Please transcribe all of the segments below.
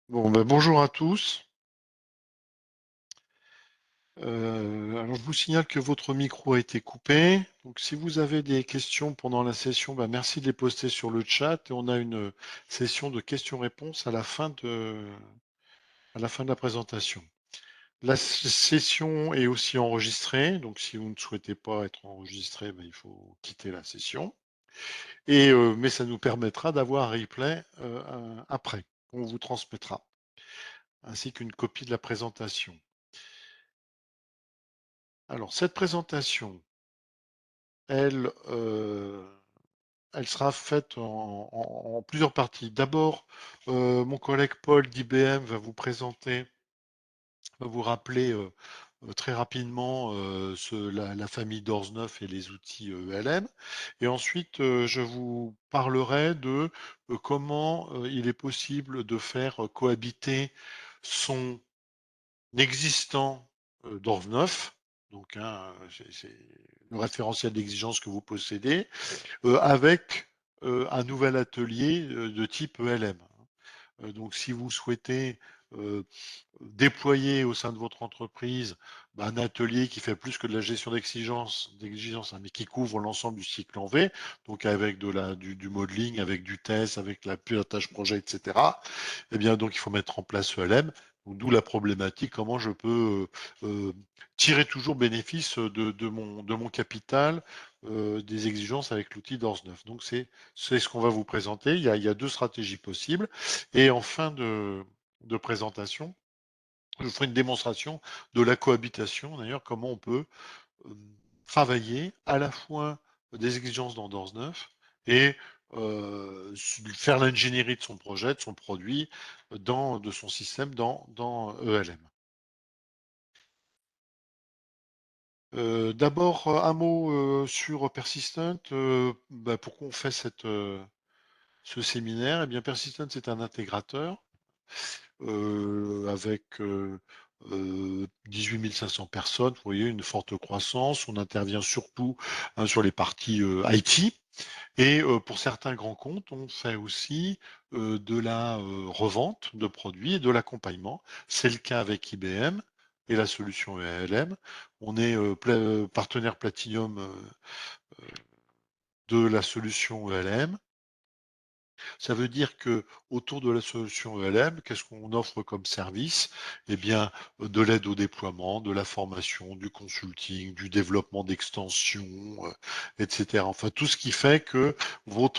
Bon, ben, bonjour à tous. Alors, je vous signale que votre micro a été coupé. Donc, si vous avez des questions pendant la session, ben, merci de les poster sur le chat. Et on a une session de questions-réponses à la fin de la présentation. La session est aussi enregistrée. Donc, si vous ne souhaitez pas être enregistré, ben, il faut quitter la session. Mais ça nous permettra d'avoir un replay après, qu'on vous transmettra, ainsi qu'une copie de la présentation. Alors, cette présentation, elle, elle sera faite en plusieurs parties. D'abord, mon collègue Paul d'IBM va vous rappeler très rapidement la famille DORS 9 et les outils ELM. Et ensuite, je vous parlerai de comment il est possible de faire cohabiter son existant DORS 9, donc c'est le référentiel d'exigence que vous possédez, avec un nouvel atelier de type ELM. Donc, si vous souhaitez euh, déployer au sein de votre entreprise un atelier qui fait plus que de la gestion d'exigence, hein, mais qui couvre l'ensemble du cycle en V, donc avec du modeling, avec du test, avec la pilotage projet, etc. Eh bien, donc, il faut mettre en place ELM. D'où la problématique, comment je peux tirer toujours bénéfice de mon capital des exigences avec l'outil DORS 9. Donc, c'est ce qu'on va vous présenter. Il y a deux stratégies possibles. Et en fin de présentation, je ferai une démonstration de la cohabitation, d'ailleurs, comment on peut euh, travailler à la fois des exigences dans DORS 9 et faire l'ingénierie de son projet, de son produit, de son système dans ELM. D'abord, un mot sur Persistent. Pourquoi on fait ce séminaire? Eh bien, Persistent, c'est un intégrateur avec 18 500 personnes. Vous voyez, une forte croissance. On intervient surtout sur les parties IT. Et pour certains grands comptes, on fait aussi de la revente de produits et de l'accompagnement. C'est le cas avec IBM et la solution ELM. On est partenaire Platinum de la solution ELM. Ça veut dire que autour de la solution ELM, qu'est-ce qu'on offre comme service? Eh bien, de l'aide au déploiement, de la formation, du consulting, du développement d'extensions, etc. Enfin, tout ce qui fait que on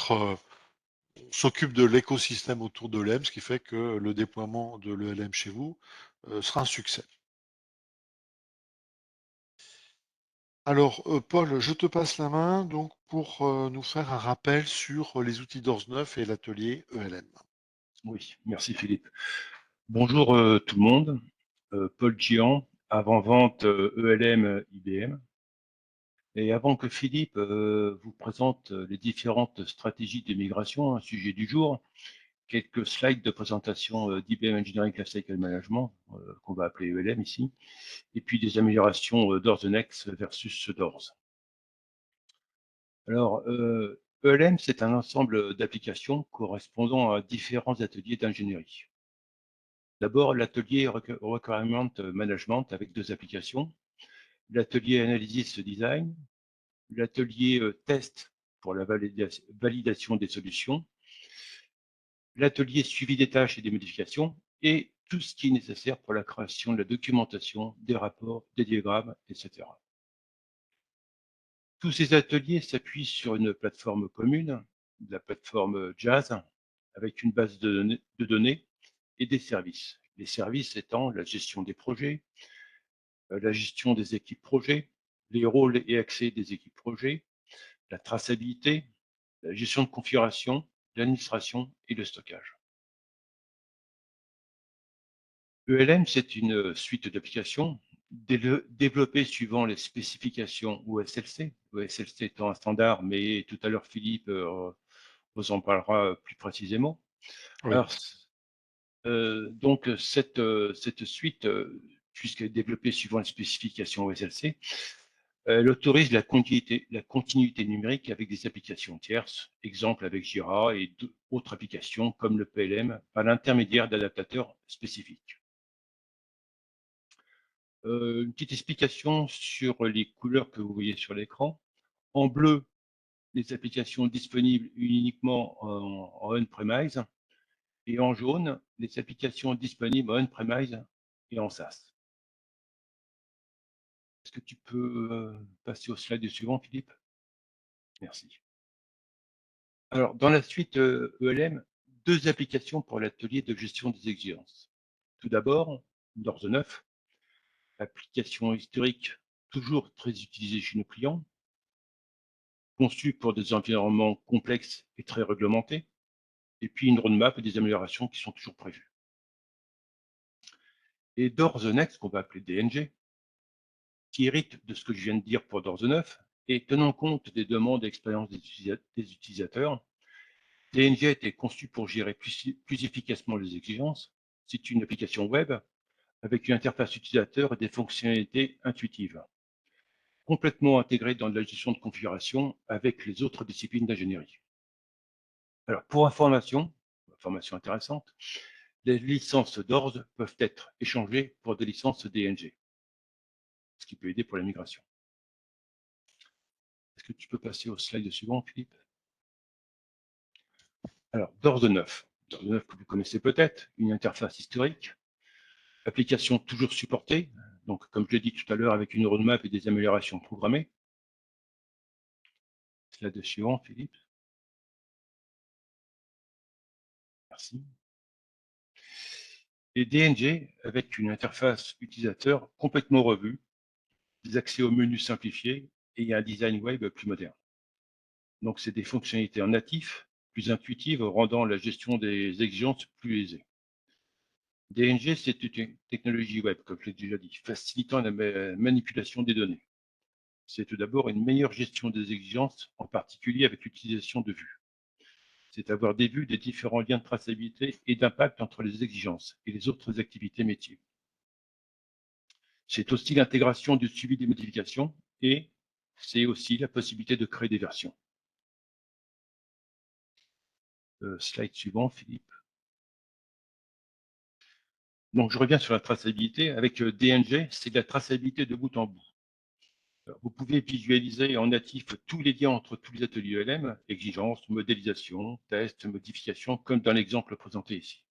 s'occupe de l'écosystème autour de l'ELM, ce qui fait que le déploiement de l'ELM chez vous sera un succès. Alors, Paul, je te passe la main donc pour nous faire un rappel sur les outils DORS 9 et l'atelier ELM. Oui, merci Philippe. Bonjour tout le monde. Paul Gian, avant-vente ELM IBM. Et avant que Philippe vous présente les différentes stratégies de migration, un sujet du jour, quelques slides de présentation d'IBM Engineering Lifecycle Management, qu'on va appeler ELM ici, et puis des améliorations DORS the Next versus DORS. Alors, ELM, c'est un ensemble d'applications correspondant à différents ateliers d'ingénierie. D'abord, l'atelier Requirement Management avec deux applications. L'atelier Analysis Design, l'atelier Test pour la validation des solutions, l'atelier Suivi des tâches et des modifications, et tout ce qui est nécessaire pour la création de la documentation, des rapports, des diagrammes, etc. Tous ces ateliers s'appuient sur une plateforme commune, la plateforme JAS, avec une base de données et des services. Les services étant la gestion des projets, la gestion des équipes projets, les rôles et accès des équipes projets, la traçabilité, la gestion de configuration, l'administration et le stockage. ELM, c'est une suite d'applications développées suivant les spécifications OSLC, OSLC étant un standard, mais tout à l'heure Philippe vous en parlera plus précisément. Oui. Alors, donc cette suite, puisqu'elle est développée suivant les spécifications OSLC, Elle autorise la continuité numérique avec des applications tierces, exemple avec Jira et autres applications comme le PLM, par l'intermédiaire d'adaptateurs spécifiques. Une petite explication sur les couleurs que vous voyez sur l'écran. En bleu, les applications disponibles uniquement en on-premise, et en jaune, les applications disponibles en on-premise et en SaaS. Est-ce que tu peux passer au slide suivant, Philippe? Merci. Alors, dans la suite ELM, deux applications pour l'atelier de gestion des exigences. Tout d'abord, Doors 9, application historique toujours très utilisée chez nos clients, conçue pour des environnements complexes et très réglementés, et puis une roadmap et des améliorations qui sont toujours prévues. Et Doors Next, qu'on va appeler DNG, qui hérite de ce que je viens de dire pour Doors 9, et tenant compte des demandes et expériences des utilisateurs, DNG a été conçu pour gérer plus efficacement les exigences. C'est une application web avec une interface utilisateur et des fonctionnalités intuitives, complètement intégrée dans la gestion de configuration avec les autres disciplines d'ingénierie. Alors, pour information intéressante, les licences DORS peuvent être échangées pour des licences DNG, ce qui peut aider pour la migration. Est-ce que tu peux passer au slide suivant, Philippe? Alors, DORS 9. DORS 9 que vous connaissez peut-être, une interface historique, application toujours supportée, donc comme je l'ai dit tout à l'heure, avec une roadmap et des améliorations programmées. Slide suivant, Philippe. Merci. Et DNG avec une interface utilisateur complètement revue, des accès au menu simplifiés et un design web plus moderne. Donc, c'est des fonctionnalités en natif, plus intuitives, rendant la gestion des exigences plus aisée. DNG, c'est une technologie web, comme je l'ai déjà dit, facilitant la manipulation des données. C'est tout d'abord une meilleure gestion des exigences, en particulier avec l'utilisation de vues. C'est avoir des vues des différents liens de traçabilité et d'impact entre les exigences et les autres activités métiers. C'est aussi l'intégration du suivi des modifications et c'est aussi la possibilité de créer des versions. Slide suivant, Philippe. Donc, je reviens sur la traçabilité. Avec DNG, c'est de la traçabilité de bout en bout. Vous pouvez visualiser en natif tous les liens entre tous les ateliers ELM, exigences, modélisation, tests, modifications, comme dans l'exemple présenté ici.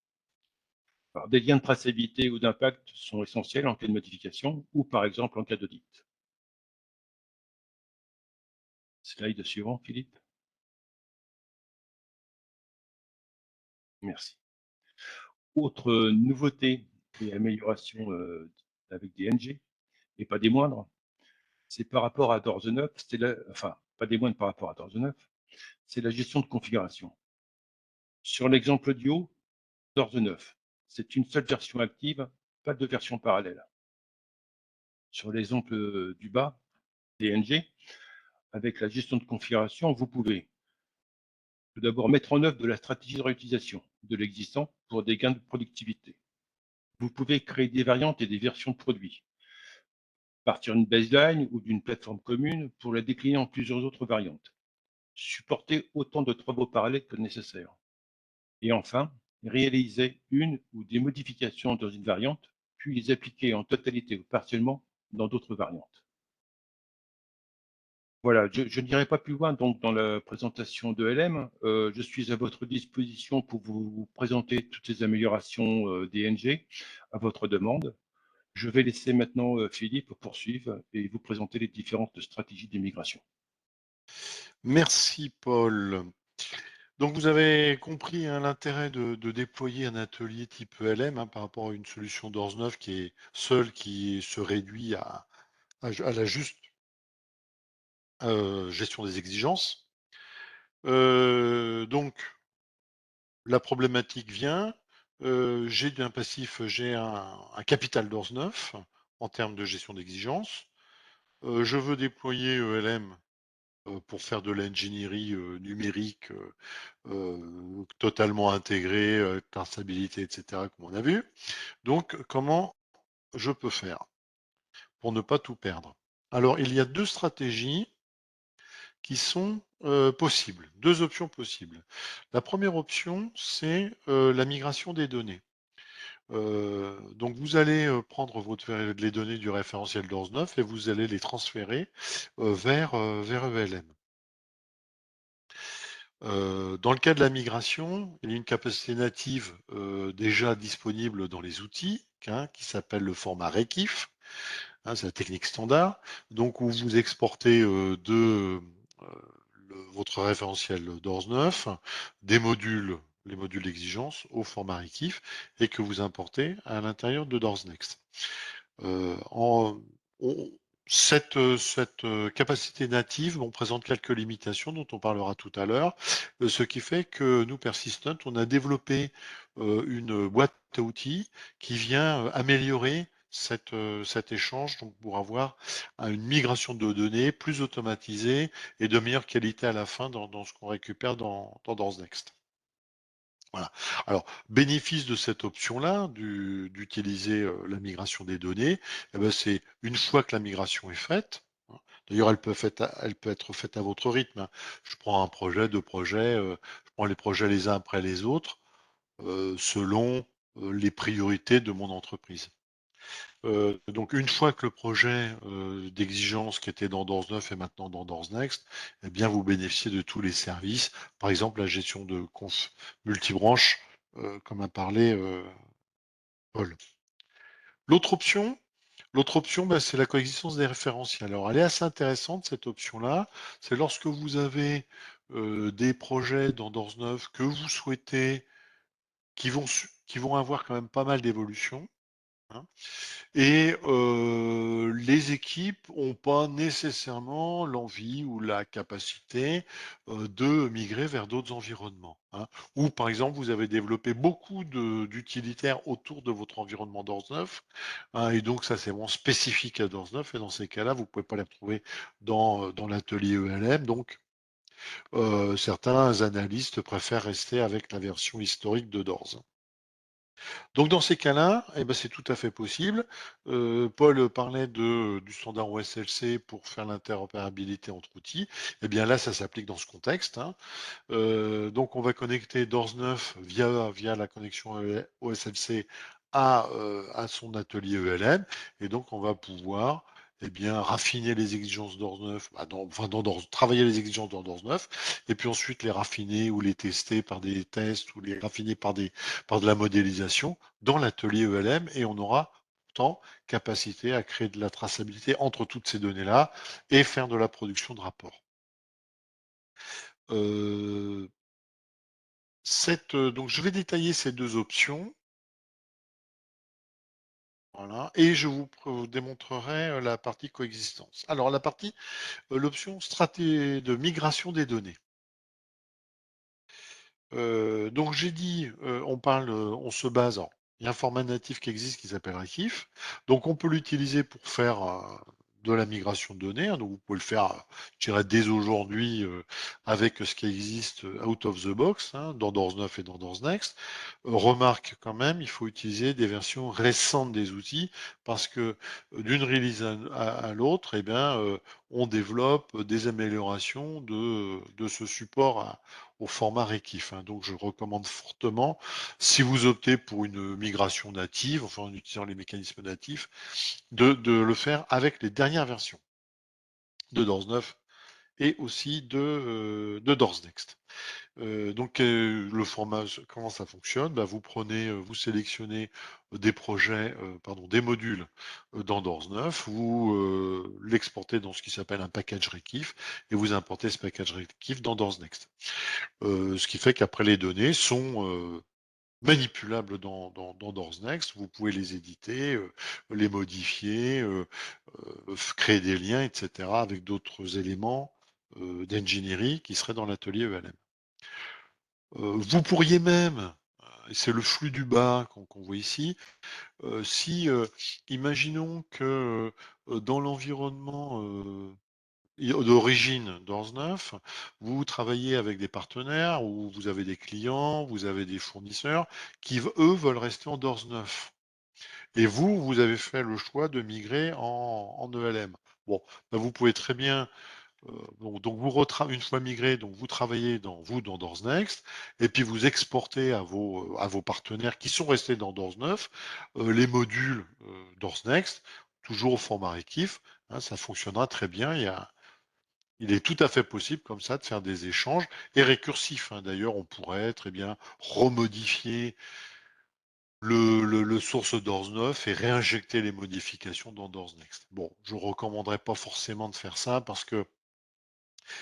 Alors, des liens de traçabilité ou d'impact sont essentiels en cas de modification ou par exemple en cas d'audit. Slide suivant, Philippe. Merci. Autre nouveauté et amélioration avec DNG, et pas des moindres, c'est par rapport à Doors 9, enfin, pas des moindres par rapport à Doors 9, c'est la gestion de configuration. Sur l'exemple du haut, Doors 9, c'est une seule version active, pas de version parallèle. Sur l'exemple du bas, DNG, avec la gestion de configuration, vous pouvez tout d'abord mettre en œuvre de la stratégie de réutilisation de l'existant pour des gains de productivité. Vous pouvez créer des variantes et des versions de produits, partir d'une baseline ou d'une plateforme commune pour la décliner en plusieurs autres variantes. Supporter autant de travaux parallèles que nécessaire. Et enfin, réaliser une ou des modifications dans une variante, puis les appliquer en totalité ou partiellement dans d'autres variantes. Voilà, je n'irai pas plus loin donc dans la présentation de LM. Je suis à votre disposition pour vous présenter toutes ces améliorations DNG à votre demande. Je vais laisser maintenant Philippe poursuivre et vous présenter les différentes stratégies d'immigration. Merci Paul. Donc vous avez compris hein, l'intérêt de déployer un atelier type ELM hein, par rapport à une solution d'Ors 9 qui est seule, qui se réduit à la juste gestion des exigences. Donc la problématique vient, j'ai un passif, j'ai un capital d'Ors 9 en termes de gestion d'exigences. Je veux déployer ELM pour faire de l'ingénierie numérique totalement intégrée, traçabilité, etc., comme on a vu. Donc, comment je peux faire pour ne pas tout perdre? Alors, il y a 2 stratégies qui sont, possibles, 2 options possibles. La première option, c'est, la migration des données. Donc vous allez, prendre les données du référentiel DORS 9 et vous allez les transférer, vers ELM. Dans le cas de la migration, il y a une capacité native, déjà disponible dans les outils, hein, qui s'appelle le format REKIF, hein, c'est la technique standard. Donc où vous exportez, votre référentiel DORS 9, des modules, les modules d'exigence au format REKIF et que vous importez à l'intérieur de DORS Next. En on cette capacité native, on présente quelques limitations dont on parlera tout à l'heure, ce qui fait que nous, Persistent, on a développé, une boîte à outils qui vient, améliorer cet échange, donc pour avoir une migration de données plus automatisée et de meilleure qualité à la fin dans ce qu'on récupère dans DORSNext. Voilà. Alors, bénéfice de cette option-là, d'utiliser la migration des données, eh ben, c'est une fois que la migration est faite, hein. D'ailleurs, elle peut être faite à votre rythme, hein. Je prends un projet, deux projets, je prends les projets les uns après les autres, selon les priorités de mon entreprise. Donc une fois que le projet d'exigence qui était dans DORS 9 est maintenant dans DORS Next, eh bien vous bénéficiez de tous les services, par exemple la gestion de conf multibranches, comme a parlé Paul. L'autre option, bah, c'est la coexistence des référentiels. Alors elle est assez intéressante cette option-là. C'est lorsque vous avez des projets dans DORS 9 que vous souhaitez, qui vont avoir quand même pas mal d'évolutions, hein. Et les équipes ont pas nécessairement l'envie ou la capacité, de migrer vers d'autres environnements, hein. Ou par exemple, vous avez développé beaucoup d'utilitaires autour de votre environnement DORS 9, hein, et donc ça, c'est vraiment spécifique à DORS 9 et dans ces cas-là, vous pouvez pas les retrouver dans l'atelier ELM. Donc, certains analystes préfèrent rester avec la version historique de DORS. Donc dans ces cas-là, eh ben, c'est tout à fait possible. Paul parlait du standard OSLC pour faire l'interopérabilité entre outils. Eh bien là, ça s'applique dans ce contexte, hein. Donc on va connecter DORS 9 via la connexion OSLC à son atelier ELM. Et donc on va pouvoir raffiner les exigences DORS 9, travailler les exigences dans DORS 9, et puis ensuite les raffiner ou les tester par des tests ou les raffiner par de la modélisation dans l'atelier ELM, et on aura pourtant capacité à créer de la traçabilité entre toutes ces données-là et faire de la production de rapports. Euh, donc je vais détailler ces deux options, voilà, et je vous démontrerai la partie coexistence. Alors l'option stratégie de migration des données. Donc j'ai dit, on se base en il y a un format natif qui existe qui s'appelle Rekif. Donc on peut l'utiliser pour faire de la migration de données, hein. Donc vous pouvez le faire, je dirais, dès aujourd'hui avec ce qui existe out of the box, hein, dans DORS 9 et dans DORS Next. Remarque quand même, il faut utiliser des versions récentes des outils parce que d'une release à l'autre, on développe des améliorations de ce support au format Rekif, hein. Donc je recommande fortement, si vous optez pour une migration native, enfin en utilisant les mécanismes natifs, de le faire avec les dernières versions de DORS 9 et aussi de DORS Next. Le format, comment ça fonctionne? Bah, vous prenez, vous sélectionnez des projets, pardon, des modules dans DORS 9, vous l'exportez dans ce qui s'appelle un package Rekif et vous importez ce package Rekif dans DORS Next. Ce qui fait qu'après les données sont manipulables dans DORS Next. Vous pouvez les éditer, les modifier, créer des liens, etc. avec d'autres éléments d'ingénierie qui seraient dans l'atelier ELM. Vous pourriez même, et c'est le flux du bas qu'on voit ici, si, imaginons que dans l'environnement d'origine DORS 9, vous travaillez avec des partenaires ou vous avez des clients, vous avez des fournisseurs qui, eux, veulent rester en DORS 9. Et vous avez fait le choix de migrer en ELM. Bon, ben, vous pouvez très bien donc une fois migré, donc vous travaillez dans Doors Next, et puis vous exportez à vos partenaires qui sont restés dans Doors 9 les modules Doors Next, toujours au format Rekif. Hein, ça fonctionnera très bien. Il est tout à fait possible comme ça de faire des échanges et récursifs. Hein. D'ailleurs, on pourrait très bien remodifier le source Doors 9 et réinjecter les modifications dans Doors Next. Bon, je ne recommanderais pas forcément de faire ça parce que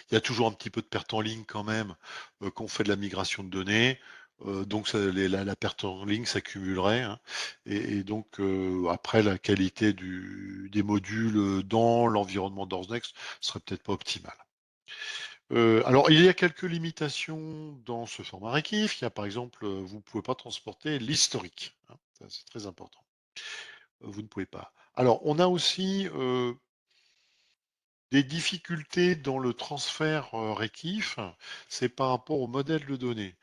il y a toujours un petit peu de perte en ligne quand même quand on fait de la migration de données. Donc la perte en ligne s'accumulerait, hein. Et donc après la qualité des modules dans l'environnement d'Ornext serait peut-être pas optimale. Alors il y a quelques limitations dans ce format Rekif. Il y a par exemple, vous ne pouvez pas transporter l'historique, hein. Ça, c'est très important. Vous ne pouvez pas. Alors on a aussi des difficultés dans le transfert Rekif, c'est par rapport au modèle de données.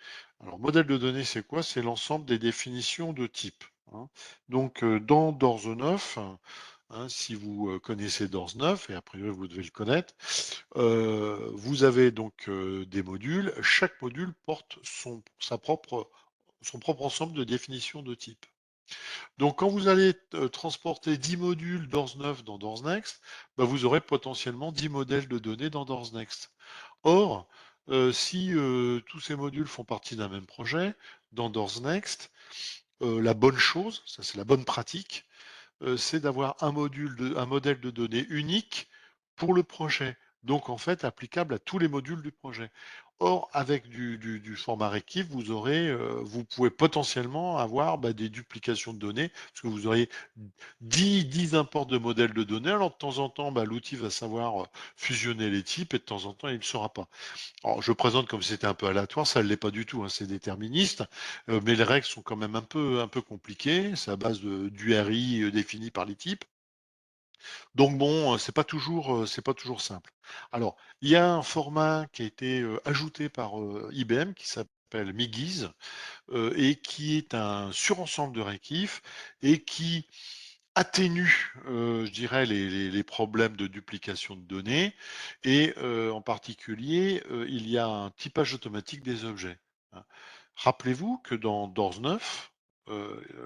Alors, modèle de données, c'est quoi? C'est l'ensemble des définitions de type, hein. Donc, dans Doors 9, hein, si vous connaissez Doors 9, et a priori vous devez le connaître, vous avez donc des modules. Chaque module porte son propre ensemble de définitions de type. Donc, quand vous allez transporter 10 modules Doors 9 dans Doors Next, bah, vous aurez potentiellement 10 modèles de données dans Doors Next. Or, si tous ces modules font partie d'un même projet, dans Doors Next, la bonne chose, ça c'est la bonne pratique, c'est d'avoir un modèle de données unique pour le projet. Donc en fait applicable à tous les modules du projet. Or, avec du format Rekif, vous pouvez potentiellement avoir des duplications de données, parce que vous auriez 10 imports de modèles de données. Alors de temps en temps, l'outil va savoir fusionner les types et de temps en temps, il ne le saura pas. Alors, je présente comme si c'était un peu aléatoire, ça ne l'est pas du tout, hein, c'est déterministe, mais les règles sont quand même un peu compliquées, c'est à base d'URI défini par les types. Donc bon, c'est pas toujours simple. Alors, il y a un format qui a été ajouté par IBM qui s'appelle MIGIS et qui est un surensemble de Rekif et qui atténue, je dirais, les problèmes de duplication de données et en particulier, il y a un typage automatique des objets, hein. Rappelez-vous que dans Doors 9,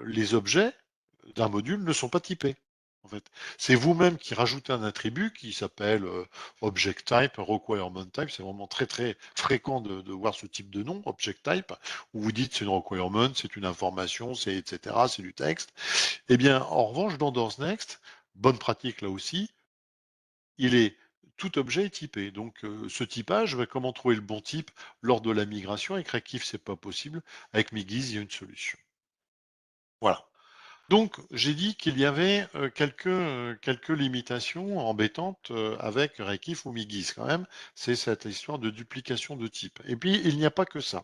les objets d'un module ne sont pas typés, en fait. C'est vous-même qui rajoutez un attribut qui s'appelle object type, requirement type. C'est vraiment très très fréquent de voir ce type de nom, object type, où vous dites c'est une requirement, c'est une information, c'est etc., c'est du texte. Eh bien, en revanche, dans Doors Next, bonne pratique là aussi, il est tout objet est typé. Donc, ce typage, comment trouver le bon type lors de la migration? Avec Rekif, c'est pas possible. Avec Migis, il y a une solution. Voilà. Donc, j'ai dit qu'il y avait quelques limitations embêtantes avec Rekif ou Migis quand même. C'est cette histoire de duplication de type. Et puis, il n'y a pas que ça.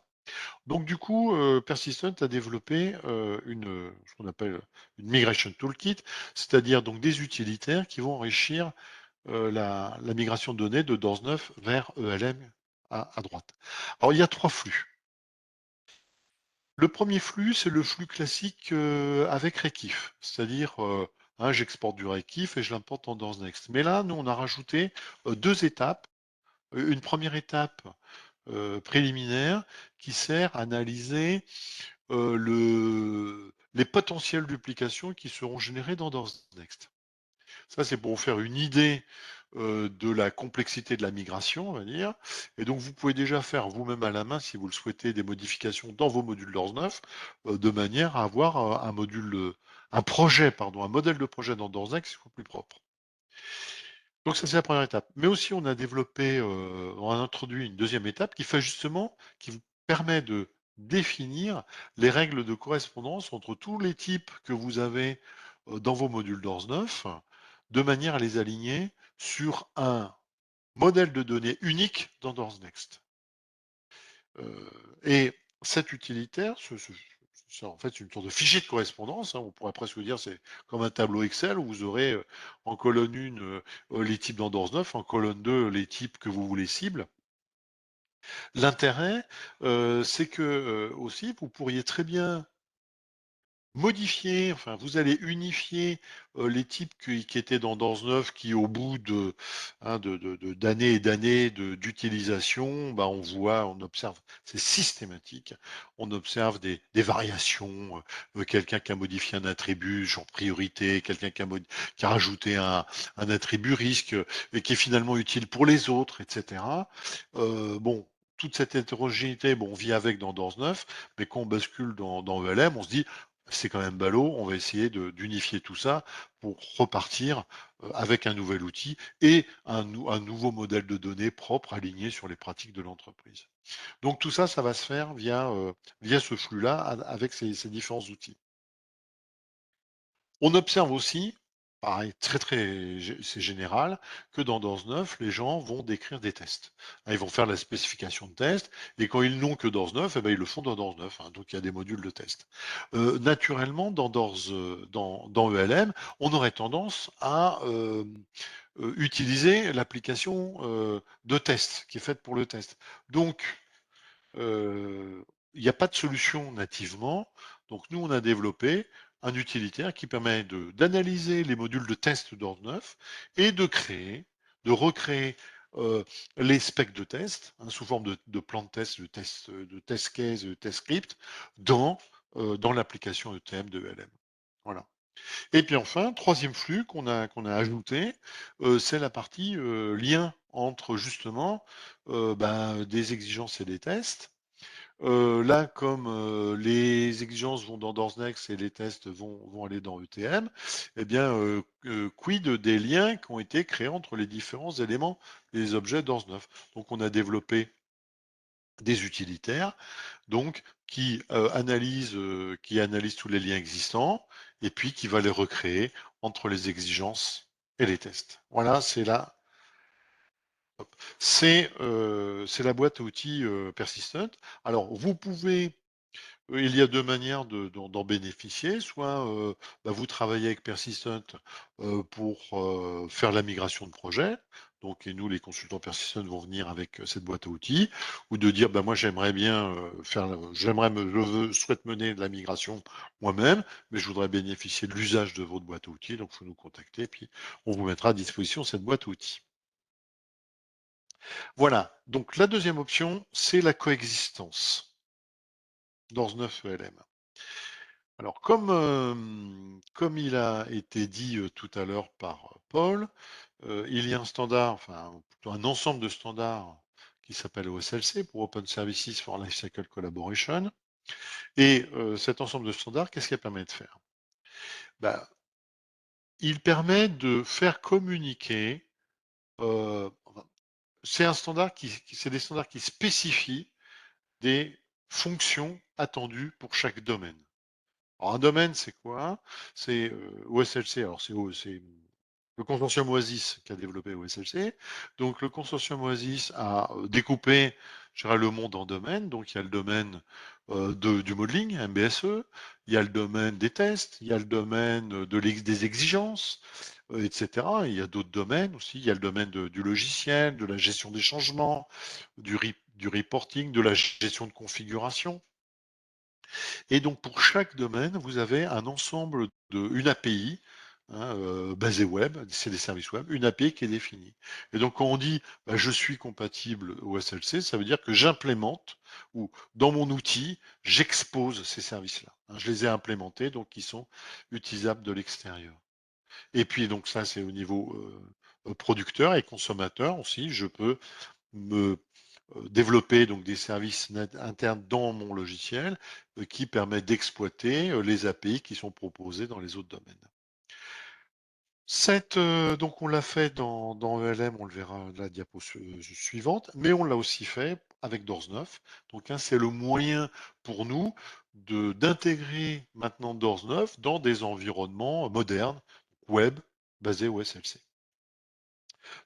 Donc du coup, Persistent a développé ce qu'on appelle une migration toolkit, c'est-à-dire donc des utilitaires qui vont enrichir la migration de données de Doors 9 vers ELM à droite. Alors il y a trois flux. Le premier flux, c'est le flux classique avec Rekif, c'est-à-dire hein, j'exporte du Rekif et je l'importe en Doors Next. Mais là, nous, on a rajouté deux étapes. Une première étape préliminaire qui sert à analyser les potentielles duplications qui seront générées dans DorsNext. Ça, c'est pour vous faire une idée de la complexité de la migration, on va dire. Et donc, vous pouvez déjà faire vous-même à la main, si vous le souhaitez, des modifications dans vos modules Doors 9, de manière à avoir un modèle de projet dans Doors Next qui soit plus propre. Donc ça, c'est la première étape. Mais aussi, on a introduit une deuxième étape qui vous permet de définir les règles de correspondance entre tous les types que vous avez dans vos modules DORS 9, de manière à les aligner sur un modèle de données unique dans DORS Next. Et cet utilitaire, en fait, c'est une sorte de fichier de correspondance, hein, on pourrait presque dire c'est comme un tableau Excel où vous aurez en colonne 1 les types dans DORS 9, en colonne 2 les types que vous voulez cible. L'intérêt, c'est que aussi vous pourriez très bien modifier, enfin vous allez unifier les types qui étaient dans Danse 9, qui au bout de, hein, d'années et d'années d'utilisation, bah, on voit, on observe, c'est systématique, on observe des variations, quelqu'un qui a modifié un attribut, genre priorité, quelqu'un qui a rajouté un attribut risque, et qui est finalement utile pour les autres, etc. Bon, toute cette hétérogénéité, bon, on vit avec dans Danse 9, mais quand on bascule dans ELM, on se dit, c'est quand même ballot, on va essayer d'unifier tout ça pour repartir avec un nouvel outil et un nouveau modèle de données propre aligné sur les pratiques de l'entreprise. Donc tout ça, ça va se faire via ce flux-là avec ces différents outils. On observe aussi, pareil, c'est général, que dans Danse 9, les gens vont décrire des tests. Hein, ils vont faire la spécification de test, et quand ils n'ont que Danse 9, eh ben, ils le font dans Danse 9. Hein, donc il y a des modules de test. Naturellement, dans ELM, on aurait tendance à utiliser l'application de test qui est faite pour le test. Donc, il n'y a pas de solution nativement. Donc nous, on a développé un utilitaire qui permet d'analyser les modules de test d'ordre neuf et de recréer les specs de test hein, sous forme de plan de test, de test case, de test script dans l'application ETM de LM. Voilà. Et puis enfin, troisième flux qu'on a ajouté, c'est la partie lien entre justement des exigences et des tests. Là, comme les exigences vont dans DorsNext et les tests vont aller dans ETM, eh bien, quid des liens qui ont été créés entre les différents éléments des objets DORS9. Donc, on a développé des utilitaires donc qui analysent tous les liens existants et puis qui va les recréer entre les exigences et les tests. Voilà, c'est la boîte à outils Persistent. Alors, il y a deux manières d'en bénéficier. Soit vous travaillez avec Persistent pour faire la migration de projet. Donc, et nous, les consultants Persistent vont venir avec cette boîte à outils, ou de dire, moi, j'aimerais bien je souhaite mener de la migration moi-même, mais je voudrais bénéficier de l'usage de votre boîte à outils. Donc, il faut nous contacter, puis on vous mettra à disposition cette boîte à outils. Voilà. Donc, la deuxième option, c'est la coexistence dans 9 ELM. Alors, comme il a été dit tout à l'heure par Paul, il y a un standard, enfin plutôt un ensemble de standards qui s'appelle OSLC pour Open Services for Lifecycle Collaboration. Et cet ensemble de standards, qu'est-ce qu'il permet de faire? Ben, il permet de faire communiquer. Enfin, c'est des standards qui spécifient des fonctions attendues pour chaque domaine. Alors, un domaine, c'est quoi? C'est OSLC. Alors, c'est le consortium Oasis qui a développé OSLC. Donc, le consortium Oasis a découpé, je dirais, le monde en domaines. Donc, il y a le domaine du modeling, MBSE. Il y a le domaine des tests. Il y a le domaine des exigences, etc. Il y a d'autres domaines aussi. Il y a le domaine du logiciel, de la gestion des changements, du reporting, de la gestion de configuration. Et donc pour chaque domaine, vous avez un ensemble une API hein, basée web, c'est des services web, une API qui est définie. Et donc quand on dit je suis compatible au SLC, ça veut dire que j'implémente ou dans mon outil, j'expose ces services-là. Hein, je les ai implémentés, donc ils sont utilisables de l'extérieur. Et puis donc ça c'est au niveau producteur et consommateur aussi, je peux me développer donc des services internes dans mon logiciel qui permettent d'exploiter les API qui sont proposés dans les autres domaines. Donc on l'a fait dans ELM, on le verra la diapo suivante, mais on l'a aussi fait avec DORS 9. Donc hein, c'est le moyen pour nous d'intégrer maintenant DORS 9 dans des environnements modernes, web, basés OSLC.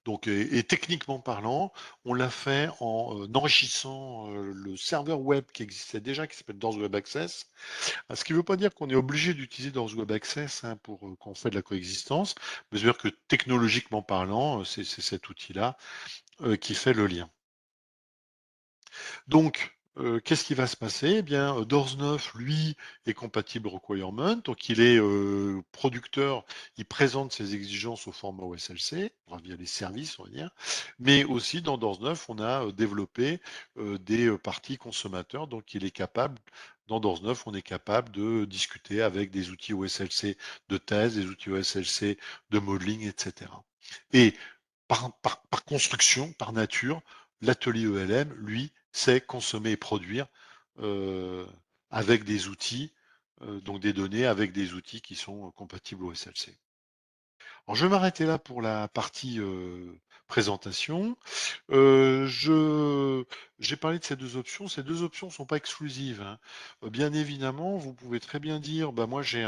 Donc, et techniquement parlant, on l'a fait en enrichissant le serveur web qui existait déjà, qui s'appelle Doors Web Access. Ce qui ne veut pas dire qu'on est obligé d'utiliser Doors Web Access hein, pour quand on fait de la coexistence, mais c'est-à-dire que technologiquement parlant, c'est cet outil-là qui fait le lien. Donc, qu'est-ce qui va se passer? Eh bien, Doors 9, lui, est compatible Requirement, donc il est producteur, il présente ses exigences au format OSLC, enfin, via les services, on va dire, mais aussi dans Doors 9, on a développé des parties consommateurs, donc il est capable, dans Doors 9, on est capable de discuter avec des outils OSLC de thèse, des outils OSLC de modeling, etc. Et par construction, par nature, l'atelier ELM, lui, sait consommer et produire euh, avec des outils, donc des données avec des outils qui sont compatibles au SLC. Alors, je vais m'arrêter là pour la partie présentation. J'ai parlé de ces deux options. Ces deux options ne sont pas exclusives, hein. Bien évidemment, vous pouvez très bien dire, bah, moi j'ai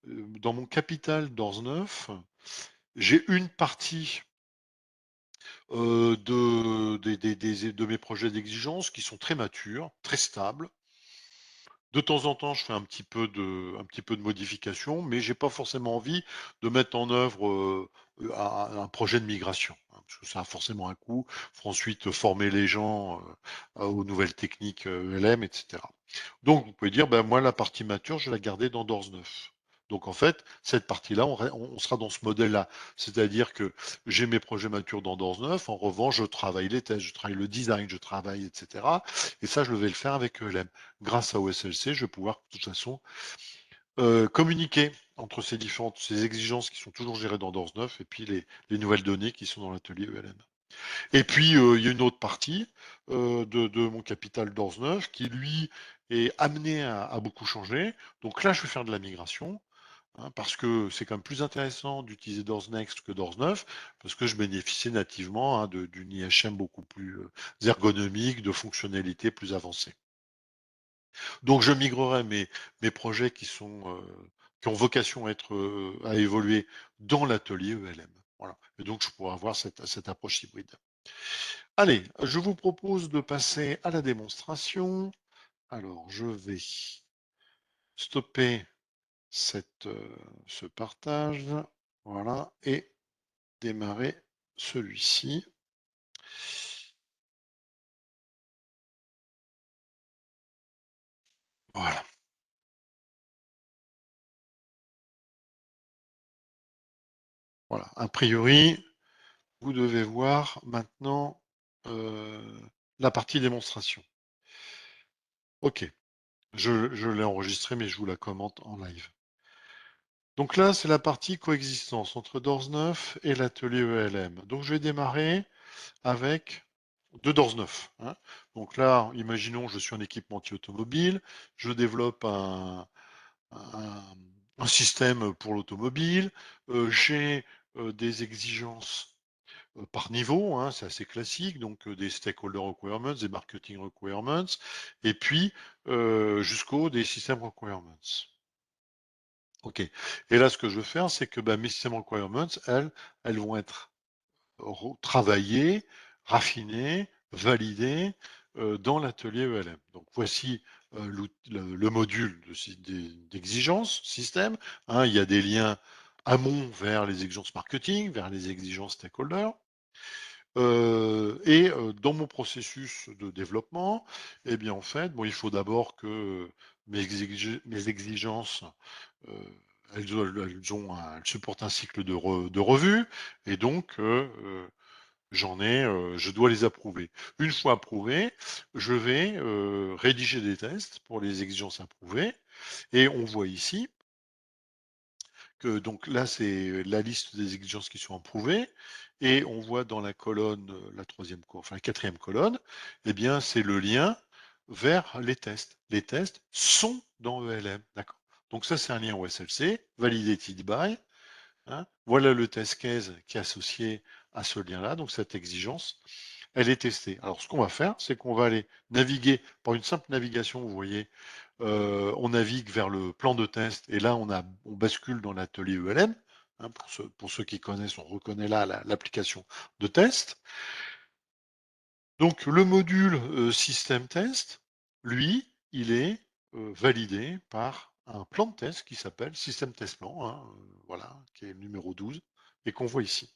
dans mon capital d'Ors 9, j'ai une partie de mes projets d'exigence qui sont très matures, très stables. De temps en temps, je fais un petit peu de modification, mais j'ai pas forcément envie de mettre en œuvre un projet de migration, hein, parce que ça a forcément un coût. Il faut ensuite former les gens aux nouvelles techniques ELM, etc. Donc, vous pouvez dire, ben moi, la partie mature, je vais la garder dans Doors 9. Donc, en fait, cette partie-là, on sera dans ce modèle-là. C'est-à-dire que j'ai mes projets matures dans Doors 9. En revanche, je travaille les tests, je travaille le design, je travaille, etc. Et ça, je vais le faire avec ELM. Grâce à OSLC, je vais pouvoir, de toute façon, communiquer entre ces exigences qui sont toujours gérées dans Doors 9 et puis les nouvelles données qui sont dans l'atelier ELM. Et puis, il y a une autre partie de mon capital Doors 9 qui, lui, est amené à beaucoup changer. Donc là, je vais faire de la migration, hein, parce que c'est quand même plus intéressant d'utiliser Doors Next que Doors 9, parce que je bénéficie nativement hein, d'une IHM beaucoup plus ergonomique, de fonctionnalités plus avancées. Donc je migrerai mes projets qui ont vocation à être à évoluer dans l'atelier ELM. Voilà. Et donc je pourrai avoir cette approche hybride. Allez, je vous propose de passer à la démonstration. Alors, je vais stopper ce partage. Voilà, et démarrer celui-ci. Voilà. Voilà. A priori, vous devez voir maintenant la partie démonstration. OK. Je l'ai enregistré, mais je vous la commente en live. Donc là, c'est la partie coexistence entre Doors 9 et l'atelier ELM. Donc je vais démarrer avec deux Doors 9, hein. Donc là, imaginons, je suis un équipementier automobile, je développe un- un système pour l'automobile, j'ai des exigences par niveau, hein, c'est assez classique, donc des stakeholder requirements, des marketing requirements, et puis jusqu'au des system requirements. OK. Et là, ce que je veux faire, c'est que bah, mes system requirements, elles vont être travaillées, raffinées, validées dans l'atelier ELM. Donc voici le module d'exigence système, hein. Il y a des liens amont vers les exigences marketing, vers les exigences stakeholder. Et dans mon processus de développement, eh bien, en fait, bon, il faut d'abord que mes exigences, euh, elles supportent un cycle de revue, et donc je dois les approuver. Une fois approuvées, je vais rédiger des tests pour les exigences approuvées, et on voit ici que donc là, c'est la liste des exigences qui sont approuvées, et on voit dans la colonne, enfin la quatrième colonne, eh bien, c'est le lien vers les tests. Les tests sont dans ELM, d'accord. Donc ça, c'est un lien OSLC, validated by, hein. Voilà le test case qui est associé à ce lien-là, donc cette exigence, elle est testée. Alors, ce qu'on va faire, c'est qu'on va aller naviguer par une simple navigation, vous voyez, on navigue vers le plan de test et là on bascule dans l'atelier ELM, hein. Pour ceux qui connaissent, on reconnaît là l'application de test. Donc le module système test, lui, il est validé par un plan de test qui s'appelle système test plan, hein, voilà, qui est le numéro 12 et qu'on voit ici.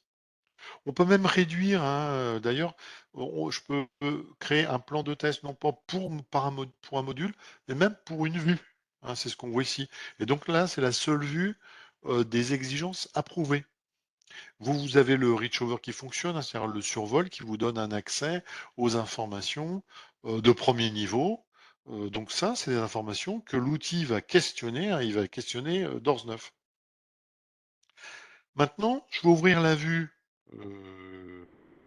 On peut même réduire, hein, d'ailleurs, je peux créer un plan de test, non pas pour un module, mais même pour une vue, hein, c'est ce qu'on voit ici. Et donc là, c'est la seule vue des exigences approuvées. Vous avez le reach over qui fonctionne, hein, c'est-à-dire le survol qui vous donne un accès aux informations de premier niveau. Donc ça, c'est des informations que l'outil va questionner, hein, il va questionner d'ores 9. Maintenant, je vais ouvrir la vue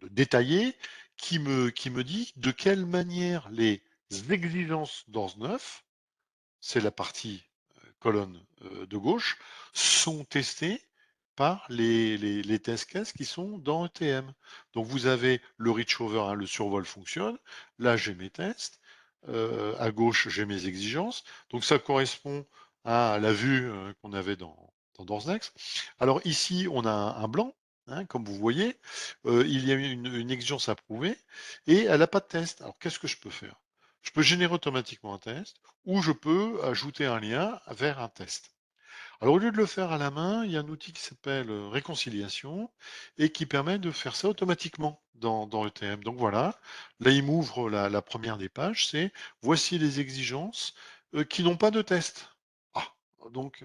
détaillée qui me dit de quelle manière les exigences d'ORS 9, c'est la partie colonne de gauche, sont testées par les test cases qui sont dans ETM. Donc vous avez le reach over, hein, le survol fonctionne. Là, j'ai mes tests. À gauche, j'ai mes exigences. Donc ça correspond à la vue qu'on avait dans DorsNext. Alors ici, on a un blanc, hein, comme vous voyez. Il y a une exigence approuvée et elle n'a pas de test. Alors qu'est-ce que je peux faire? Je peux générer automatiquement un test ou je peux ajouter un lien vers un test. Alors au lieu de le faire à la main, il y a un outil qui s'appelle réconciliation et qui permet de faire ça automatiquement dans ETM. Donc voilà, là il m'ouvre la première des pages, c'est voici les exigences qui n'ont pas de test. Ah, donc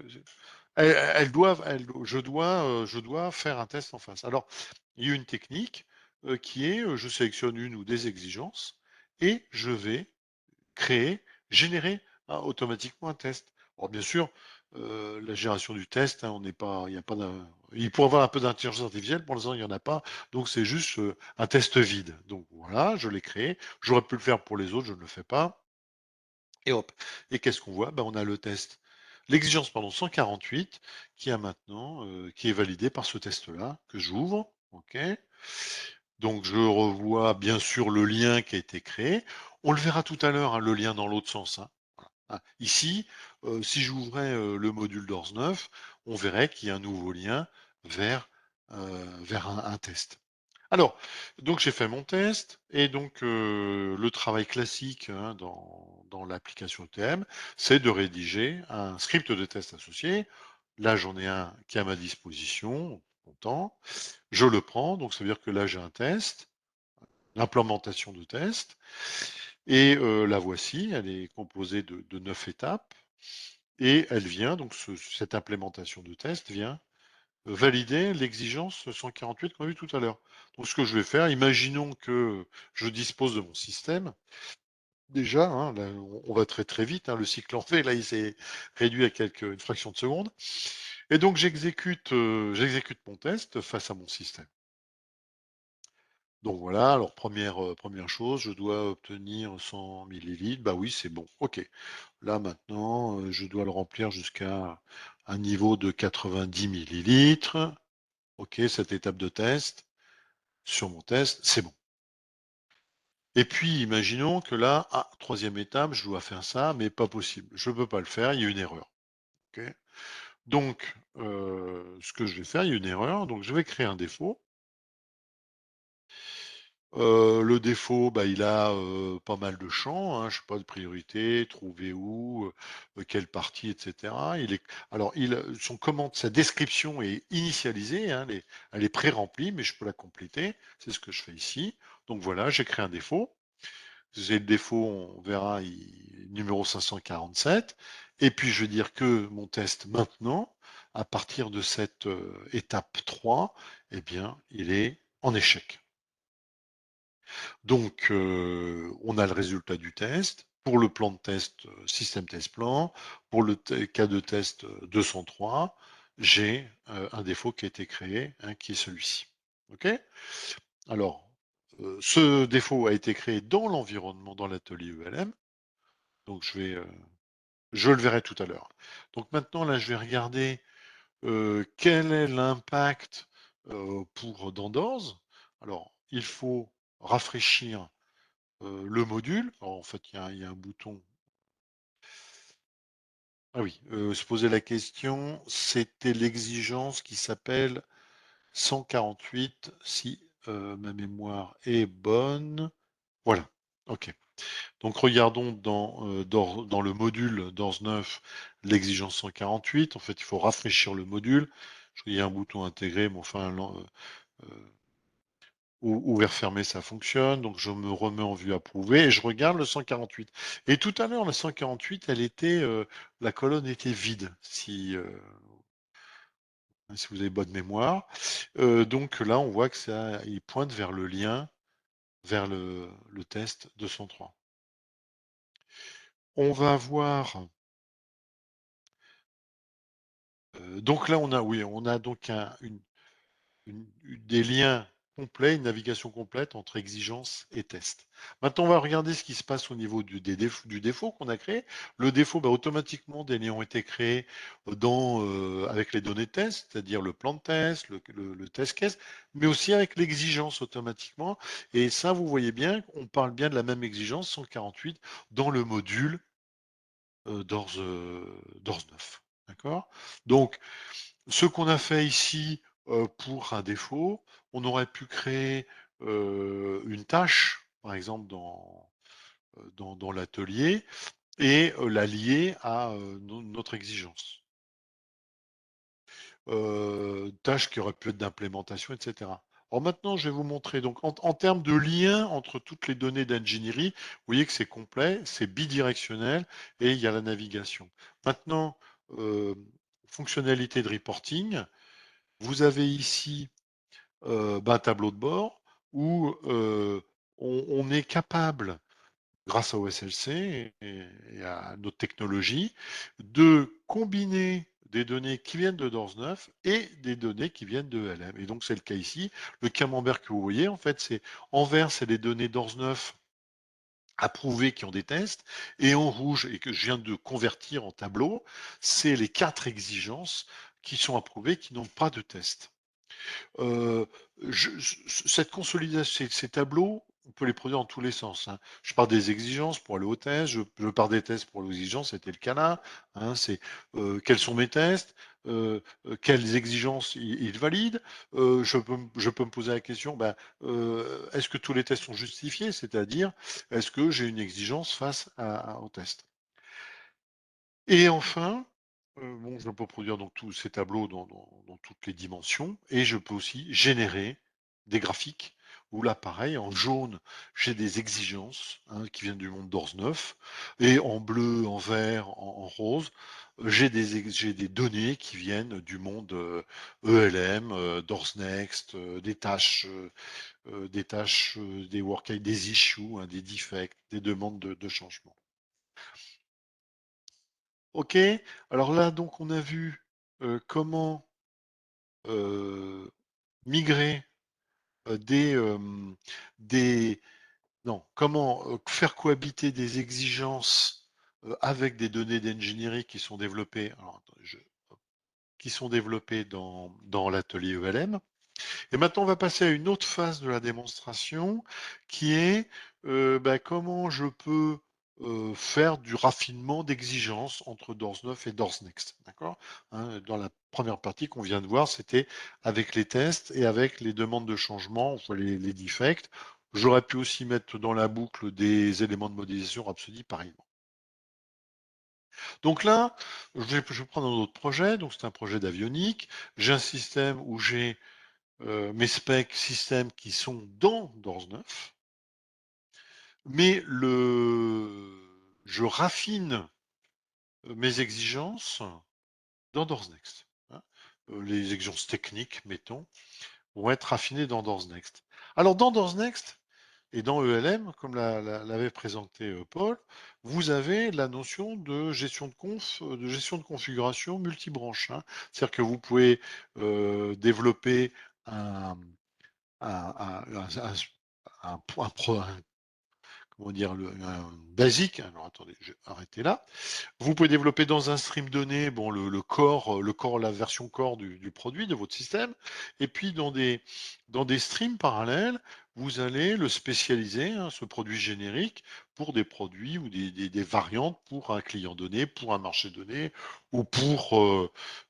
je dois faire un test en face. Alors il y a une technique qui est, je sélectionne une ou des exigences et je vais créer, générer automatiquement un test. Alors bien sûr, la génération du test, hein, on n'est pas, il y a pas il pourrait y avoir un peu d'intelligence artificielle, pour l'instant il n'y en a pas, donc c'est juste un test vide. Donc voilà, je l'ai créé, j'aurais pu le faire pour les autres, je ne le fais pas, et hop. Et qu'est-ce qu'on voit? Ben, on a le test, l'exigence pardon 148 qui a maintenant, qui est validé par ce test-là que j'ouvre, ok. Donc je revois bien sûr le lien qui a été créé. On le verra tout à l'heure, hein, le lien dans l'autre sens, hein. Voilà. Ah, ici, si j'ouvrais le module DORS 9, on verrait qu'il y a un nouveau lien vers, vers un test. Alors, donc j'ai fait mon test et donc le travail classique hein, dans l'application ETM, c'est de rédiger un script de test associé. Là, j'en ai un qui est à ma disposition, content. Je le prends, donc ça veut dire que là j'ai un test, l'implémentation de test, et la voici, elle est composée de 9 étapes, et elle vient, donc cette implémentation de test vient valider l'exigence 148 qu'on a vu tout à l'heure. Donc ce que je vais faire, imaginons que je dispose de mon système, déjà, hein, là, on va très très vite, hein, le cycle en fait, là il s'est réduit à une fraction de seconde, et donc j'exécute mon test face à mon système. Donc voilà, alors première chose, je dois obtenir 100 millilitres. Bah oui, c'est bon. OK. Là maintenant, je dois le remplir jusqu'à un niveau de 90 millilitres. OK, cette étape de test, sur mon test, c'est bon. Et puis imaginons que là, troisième étape, je dois faire ça, mais pas possible. Je ne peux pas le faire, il y a une erreur. OK. Donc, ce que je vais faire, il y a une erreur, donc je vais créer un défaut. Le défaut, bah, il a, pas mal de champs, hein, je sais pas, de priorité, trouver où, quelle partie et cetera. Alors son commande sa description est initialisée, hein, elle est pré-remplie, mais je peux la compléter. C'est ce que je fais ici. Donc voilà, j'ai créé un défaut. J'ai le défaut, on verra, numéro 547. Et puis je vais dire que mon test maintenant, à partir de cette, étape 3, eh bien, il est en échec. Donc, on a le résultat du test. Pour le plan de test, système test plan, pour le cas de test 203, j'ai un défaut qui a été créé, hein, qui est celui-ci. OK? Alors, ce défaut a été créé dans l'environnement, dans l'atelier ELM. Donc, je le verrai tout à l'heure. Donc maintenant, là, je vais regarder quel est l'impact pour Dandors. Alors, il faut rafraîchir le module. Alors, en fait, il y a un bouton. Ah oui, se poser la question, c'était l'exigence qui s'appelle 148, si ma mémoire est bonne. Voilà, ok. Donc regardons dans le module DORS 9 l'exigence 148. En fait, il faut rafraîchir le module. Il y a un bouton intégré, mais enfin, Ouvert, fermé, ça fonctionne. Donc, je me remets en vue approuvée et je regarde le 148. Et tout à l'heure, la 148, la colonne était vide, si vous avez bonne mémoire. Donc là, on voit que ça, il pointe vers le lien, vers le test 203. On va voir. Donc là, on a donc des liens complets, une navigation complète entre exigence et test. Maintenant, on va regarder ce qui se passe au niveau du défaut qu'on a créé. Le défaut, bah, automatiquement, des liens ont été créés avec les données test, c'est-à-dire le plan de test, le test case, mais aussi avec l'exigence automatiquement. Et ça, vous voyez bien, on parle bien de la même exigence 148 dans le module DORS 9. D'accord? Donc, ce qu'on a fait ici pour un défaut, on aurait pu créer une tâche, par exemple dans l'atelier, et la lier à notre exigence. Tâche qui aurait pu être d'implémentation, etc. Alors maintenant, je vais vous montrer. Donc, en termes de lien entre toutes les données d'ingénierie, vous voyez que c'est complet, c'est bidirectionnel et il y a la navigation. Maintenant, euh, fonctionnalité de reporting. Vous avez ici un tableau de bord où on est capable, grâce à OSLC et à notre technologie, de combiner des données qui viennent de DORS 9 et des données qui viennent de ELM. Et donc c'est le cas ici. Le camembert que vous voyez, en fait, c'est en vert, c'est les données DORS 9 approuvées qui ont des tests, et en rouge, et que je viens de convertir en tableau, c'est les 4 exigences qui sont approuvées, qui n'ont pas de test. Euh, cette consolidation, ces tableaux, on peut les produire dans tous les sens, hein. Je pars des exigences pour aller aux tests, je pars des tests pour les exigences, c'était le cas là, hein. C'est quels sont mes tests, quelles exigences ils valident. Je peux me poser la question, est-ce que tous les tests sont justifiés, c'est-à-dire est-ce que j'ai une exigence face au test. Et enfin, bon, je peux produire donc tous ces tableaux dans toutes les dimensions, et je peux aussi générer des graphiques où là, pareil, en jaune, j'ai des exigences, hein, qui viennent du monde d'Ors 9, et en bleu, en vert, en rose, j'ai des données qui viennent du monde ELM, d'Ors Next, des tâches, des work, des issues, hein, des defects, des demandes de changement. Ok, alors là, donc, on a vu comment euh, migrer des, des, non, comment faire cohabiter des exigences avec des données d'ingénierie qui sont développées, alors, attendez, qui sont développées dans l'atelier ELM. Et maintenant, on va passer à une autre phase de la démonstration qui est comment je peux faire du raffinement d'exigence entre DORS 9 et DORS Next. D'accord, hein, dans la première partie qu'on vient de voir, c'était avec les tests et avec les demandes de changement, enfin les defects. J'aurais pu aussi mettre dans la boucle des éléments de modélisation Rhapsody, pareillement. Donc là, je vais prendre un autre projet. Donc c'est un projet d'avionique. J'ai un système où j'ai mes specs systèmes qui sont dans DORS 9, mais je raffine mes exigences dans DORS Next, hein. Les exigences techniques, mettons, vont être raffinées dans DORS Next. Alors dans DORS Next et dans ELM, comme l'avait présenté Paul, vous avez la notion de gestion de gestion de configuration multibranche, hein. C'est-à-dire que vous pouvez développer un, comment dire, un basique. Alors attendez, je vais arrêter là. Vous pouvez développer dans un stream donné, bon, la version core du produit, de votre système. Et puis dans des streams parallèles, vous allez le spécialiser, hein, ce produit générique, pour des produits ou des variantes pour un client donné, pour un marché donné, ou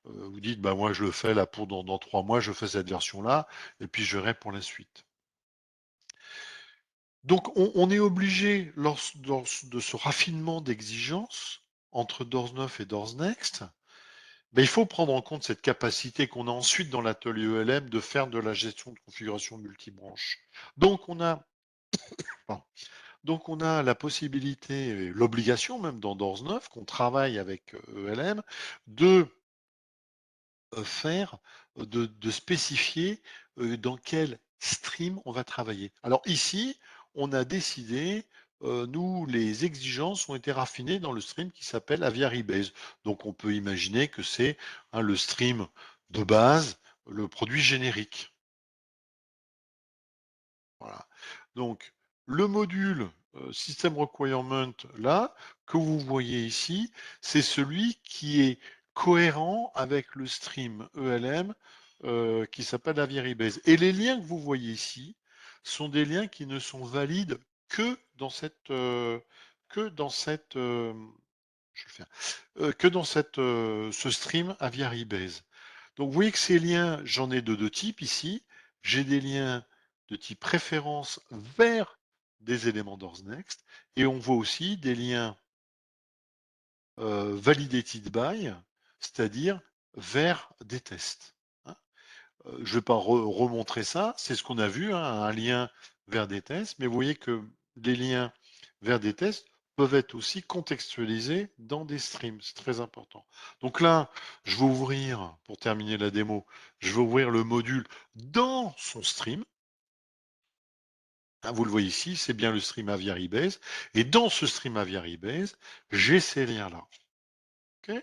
vous dites, bah, moi je le fais là pour dans 3 mois, je fais cette version-là, et puis je verrai pour la suite. Donc, on est obligé, de ce raffinement d'exigence entre DORS 9 et DORS Next, Ben, il faut prendre en compte cette capacité qu'on a ensuite dans l'atelier ELM de faire de la gestion de configuration multibranche. Donc on a, pardon, donc on a la possibilité, et l'obligation même dans DORS 9, qu'on travaille avec ELM, de faire, de spécifier dans quel stream on va travailler. Alors ici, on a décidé, nous, les exigences ont été raffinées dans le stream qui s'appelle Aviary Base. Donc on peut imaginer que c'est le stream de base, le produit générique. Voilà. Donc, le module System Requirement, là, que vous voyez ici, c'est celui qui est cohérent avec le stream ELM qui s'appelle la Base. Et les liens que vous voyez ici sont des liens qui ne sont valides que dans cette, je vais le faire, que dans ce stream Aviary Base. Donc vous voyez que ces liens, j'en ai de deux types ici. J'ai des liens de type référence vers des éléments d'OrsNext et on voit aussi des liens validated by, c'est-à-dire vers des tests. Hein. Je ne vais pas remontrer ça, c'est ce qu'on a vu, hein, un lien vers des tests, mais vous voyez que les liens vers des tests peuvent être aussi contextualisés dans des streams, c'est très important. Donc là, je vais ouvrir, pour terminer la démo, je vais ouvrir le module dans son stream. Vous le voyez ici, c'est bien le stream Aviary Base. Et dans ce stream Aviary Base, j'ai ces liens-là. Ok.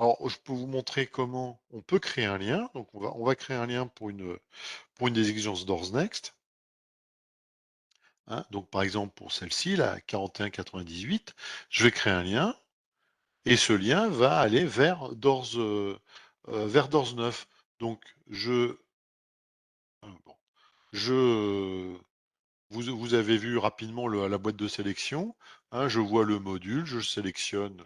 Alors, je peux vous montrer comment on peut créer un lien. Donc, on va créer un lien pour une des exigences d'OrsNext. Hein. Donc, par exemple, pour celle-ci, la 4198, je vais créer un lien. Et ce lien va aller vers DORS 9. Donc, bon, je, vous avez vu rapidement la boîte de sélection. Hein, je vois le module, je sélectionne,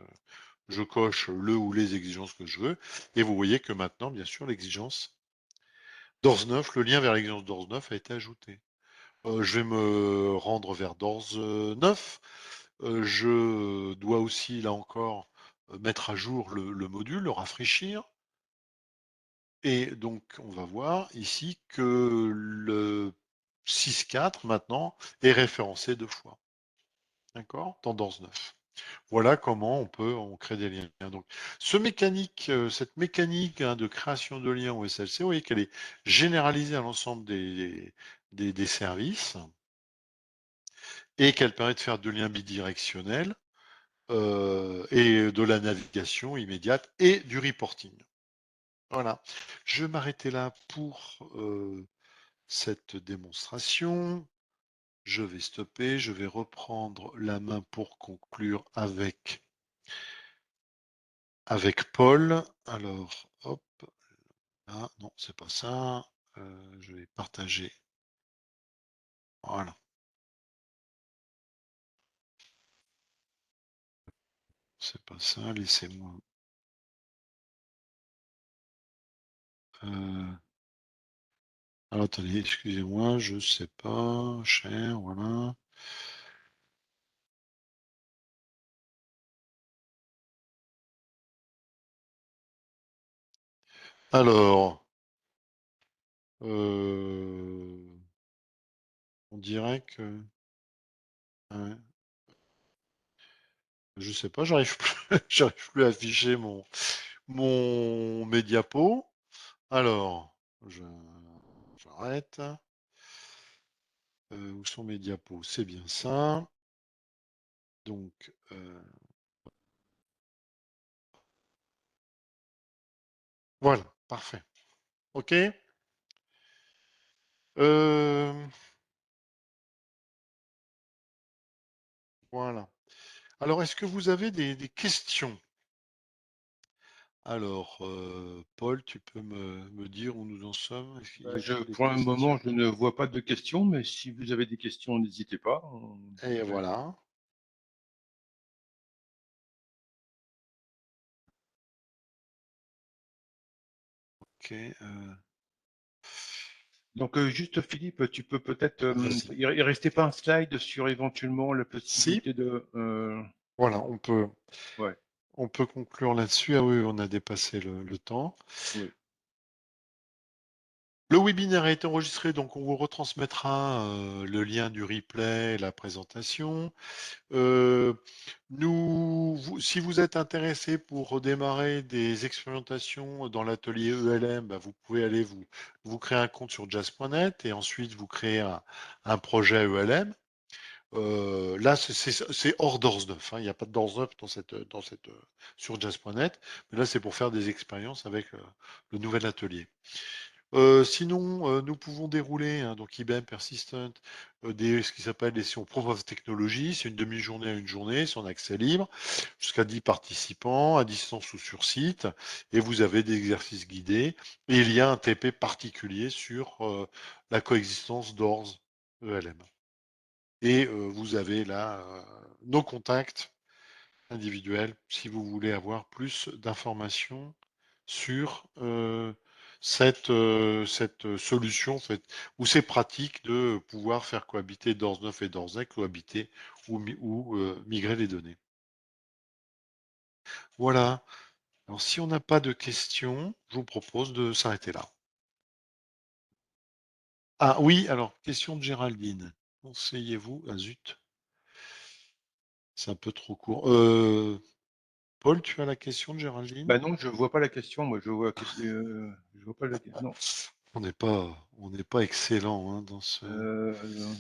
je coche le ou les exigences que je veux. Et vous voyez que maintenant, bien sûr, l'exigence DORS 9, le lien vers l'exigence DORS 9 a été ajouté. Je vais me rendre vers DORS 9. Je dois aussi, là encore, mettre à jour le module, le rafraîchir. Et donc, on va voir ici que le 6.4 maintenant est référencé deux fois. D'accord? Tendance 9. Voilà comment on crée des liens. Donc, cette mécanique de création de liens au SLC, vous voyez qu'elle est généralisée à l'ensemble des services et qu'elle permet de faire de liens bidirectionnels et de la navigation immédiate et du reporting. Voilà. Je vais m'arrêter là pour cette démonstration. Je vais stopper, je vais reprendre la main pour conclure avec Paul. Alors, hop, là, non, c'est pas ça. Je vais partager. Voilà, c'est pas ça. Laissez-moi. Euh, alors, attendez, excusez-moi, je sais pas. Cher, voilà. Alors, on dirait que. Ouais, je sais pas, j'arrive plus, j'arrive plus à afficher mon médiapo. Alors, j'arrête. Où sont mes diapos? C'est bien ça. Donc, voilà, parfait. OK. Euh, voilà. Alors, est-ce que vous avez des questions? Alors, Paul, tu peux me dire où nous en sommes? Y a-t-il des Pour un moment, questions? je ne vois pas de questions, mais si vous avez des questions, n'hésitez pas. Et Je vais- voilà. OK. Donc, juste Philippe, tu peux peut-être, Vas-y. il restait pas un slide sur éventuellement la Si, possibilité de, voilà, ouais. On peut conclure là-dessus. Ah oui, on a dépassé le temps. Oui. Le webinaire a été enregistré, donc on vous retransmettra le lien du replay, la présentation. Euh, si vous êtes intéressé pour redémarrer des expérimentations dans l'atelier ELM, bah, vous pouvez aller vous créer un compte sur jazz.net et ensuite vous créer un projet ELM. Là, c'est hors d'Ors 9, hein. Il n'y a pas de d'Ors 9 sur jazz.net, mais là, c'est pour faire des expériences avec le nouvel atelier. Sinon, nous pouvons dérouler, hein, donc IBM Persistent, ce qui s'appelle des sessions Proof of Technology. C'est une demi-journée à une journée, c'est en accès libre, jusqu'à 10 participants, à distance ou sur site. Et vous avez des exercices guidés. Et il y a un TP particulier sur la coexistence d'ORS ELM. Et vous avez là nos contacts individuels si vous voulez avoir plus d'informations sur cette solution où c'est pratique de pouvoir faire cohabiter DORS 9 et DORS 10, cohabiter ou migrer les données. Voilà. Alors si on n'a pas de questions, je vous propose de s'arrêter là. Ah oui, alors question de Géraldine. Conseillez-vous? Ah zut, c'est un peu trop court. Paul, tu as la question de Géraldine? Bah non, je vois pas la question, moi, je vois pas la non, On n'est pas excellent hein, dans ce. non.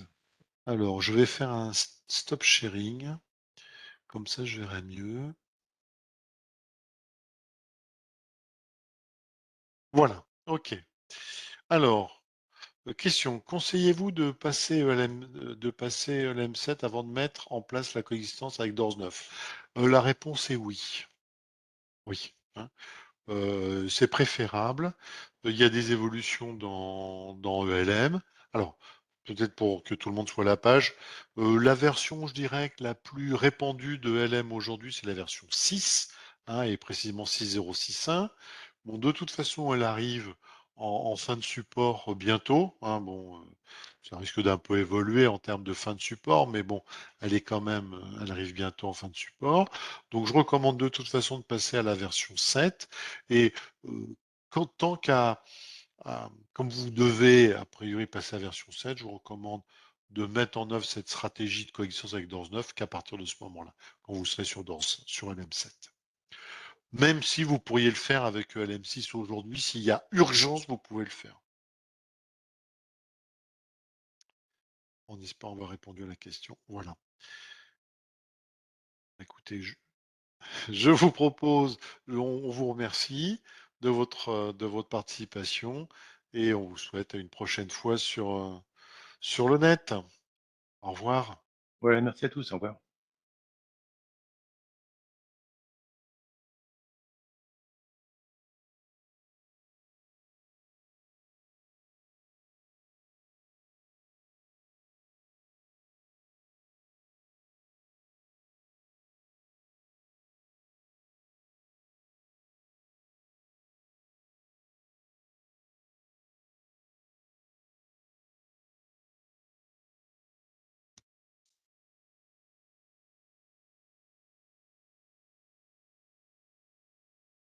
Alors, je vais faire un stop sharing. Comme ça, je verrai mieux. Voilà. OK. Alors, question. Conseillez-vous de passer ELM7 avant de mettre en place la coexistence avec DORS 9? La réponse est oui. Oui, hein. C'est préférable. Il y a des évolutions dans ELM. Alors, peut-être pour que tout le monde soit à la page, la version, je dirais, que la plus répandue de ELM aujourd'hui, c'est la version 6, hein, et précisément 6.0.6.1. Bon, de toute façon, elle arrive en fin de support bientôt, hein. Bon, ça risque d'un peu évoluer en termes de fin de support, mais bon, elle arrive bientôt en fin de support. Donc, je recommande de toute façon de passer à la version 7. Et tant comme vous devez a priori passer à la version 7, je vous recommande de mettre en œuvre cette stratégie de coexistence avec DORS 9 qu'à partir de ce moment-là, quand vous serez sur LM7. Même si vous pourriez le faire avec LM6 aujourd'hui, s'il y a urgence, vous pouvez le faire. En espérant avoir répondu à la question. Voilà. Écoutez, je vous propose, on vous remercie de votre participation et on vous souhaite à une prochaine fois sur le net. Au revoir. Voilà, merci à tous, au revoir.